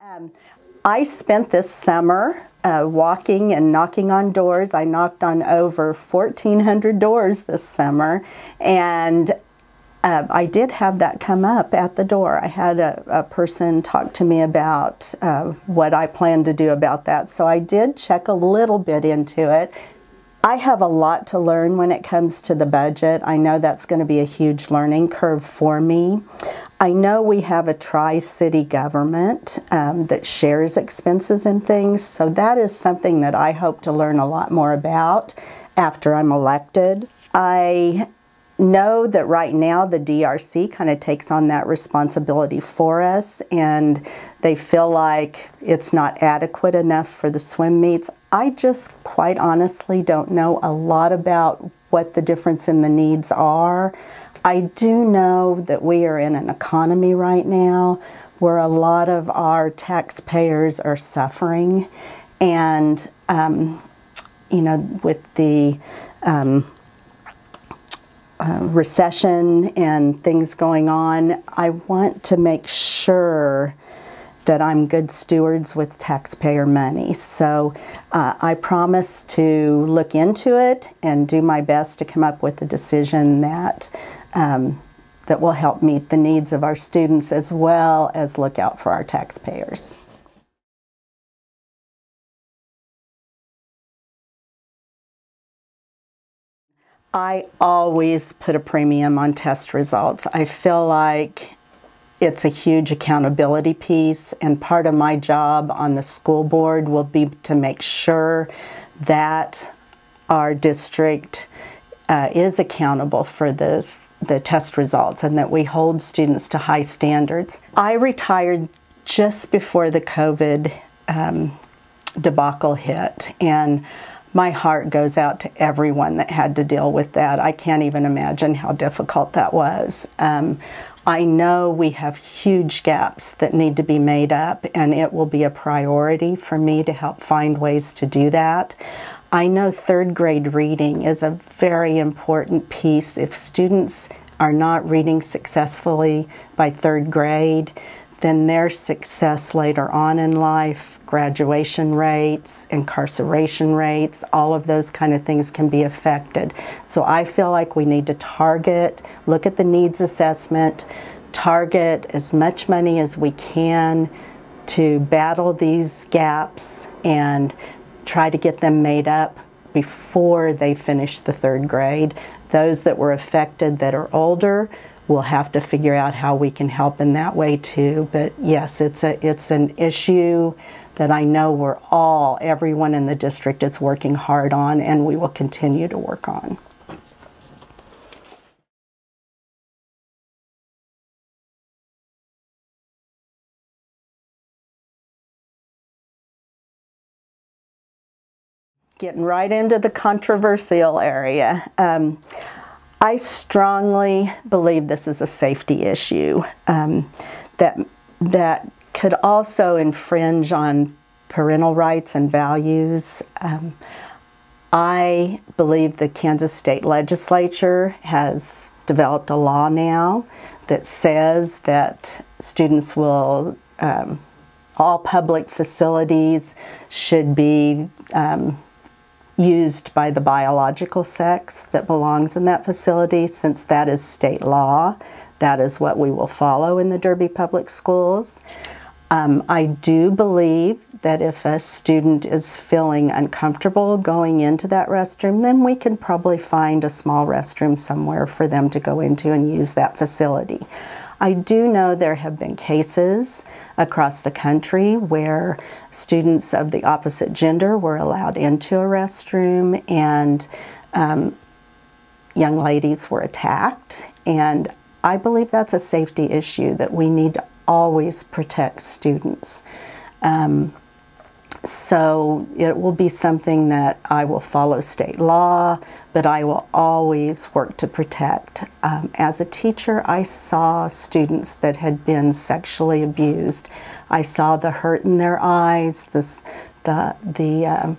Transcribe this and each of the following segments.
Um, I spent this summer walking and knocking on doors. I knocked on over 1,400 doors this summer, and I did have that come up at the door. I had a person talk to me about what I plan to do about that, so I did check a little bit into it. I have a lot to learn when it comes to the budget. I know that's going to be a huge learning curve for me. I know we have a tri-city government that shares expenses and things, so that is something that I hope to learn a lot more about after I'm elected. I know that right now the DRC kind of takes on that responsibility for us, and they feel like it's not adequate enough for the swim meets. I just quite honestly don't know a lot about what the difference in the needs are. I do know that we are in an economy right now where a lot of our taxpayers are suffering, and you know, with the recession and things going on, I want to make sure that I'm good stewards with taxpayer money. So I promise to look into it and do my best to come up with a decision that that will help meet the needs of our students as well as look out for our taxpayers. I always put a premium on test results. I feel like it's a huge accountability piece, and part of my job on the school board will be to make sure that our district is accountable for the test results and that we hold students to high standards. I retired just before the COVID debacle hit, and my heart goes out to everyone that had to deal with that. I can't even imagine how difficult that was. I know we have huge gaps that need to be made up, and it will be a priority for me to help find ways to do that. I know third grade reading is a very important piece. If students are not reading successfully by third grade, then their success later on in life, graduation rates, incarceration rates, all of those kind of things can be affected. So I feel like we need to target, look at the needs assessment, target as much money as we can to battle these gaps and try to get them made up before they finish the third grade. Those that were affected that are older, we'll have to figure out how we can help in that way too. But yes, it's an issue that I know everyone in the district is working hard on, and we will continue to work on. Getting right into the controversial area. I strongly believe this is a safety issue that could also infringe on parental rights and values. I believe the Kansas State Legislature has developed a law now that says that students will, all public facilities should be used by the biological sex that belongs in that facility. Since that is state law, that is what we will follow in the Derby Public Schools. I do believe that if a student is feeling uncomfortable going into that restroom, then we can probably find a small restroom somewhere for them to go into and use that facility. I do know there have been cases across the country where students of the opposite gender were allowed into a restroom, and young ladies were attacked. And I believe that's a safety issue that we need to always protect students. So it will be something that I will follow state law, but I will always work to protect. As a teacher, I saw students that had been sexually abused. I saw the hurt in their eyes, the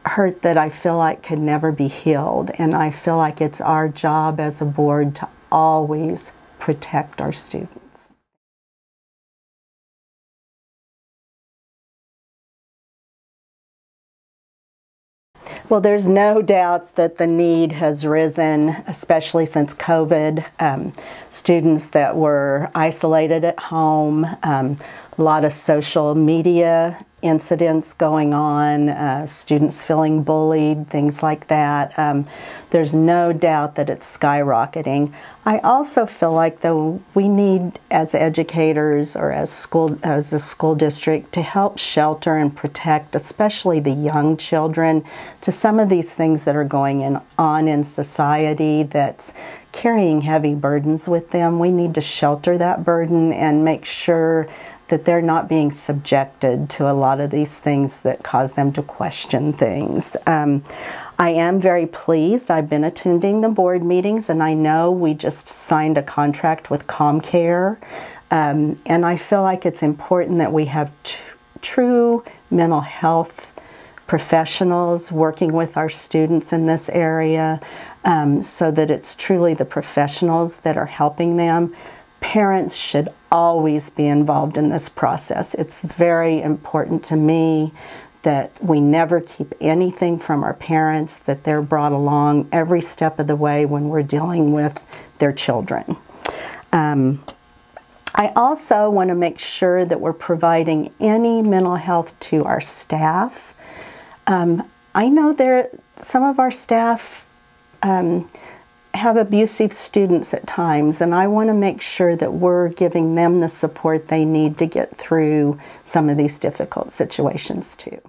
hurt that I feel like could never be healed. And I feel like it's our job as a board to always protect our students. Well, there's no doubt that the need has risen, especially since COVID. Students that were isolated at home, a lot of social media incidents going on, students feeling bullied, things like that. There's no doubt that it's skyrocketing. I also feel like, though, we need, as educators or as a school district, to help shelter and protect, especially the young children, to some of these things that are going on in society that's carrying heavy burdens with them. We need to shelter that burden and make sure that they're not being subjected to a lot of these things that cause them to question things. I am very pleased. I've been attending the board meetings, and I know we just signed a contract with ComCare, and I feel like it's important that we have true mental health professionals working with our students in this area, so that it's truly the professionals that are helping them. Parents should always be involved in this process. It's very important to me that we never keep anything from our parents, that they're brought along every step of the way when we're dealing with their children. I also want to make sure that we're providing any mental health to our staff. I know some of our staff have abusive students at times, and I want to make sure that we're giving them the support they need to get through some of these difficult situations too.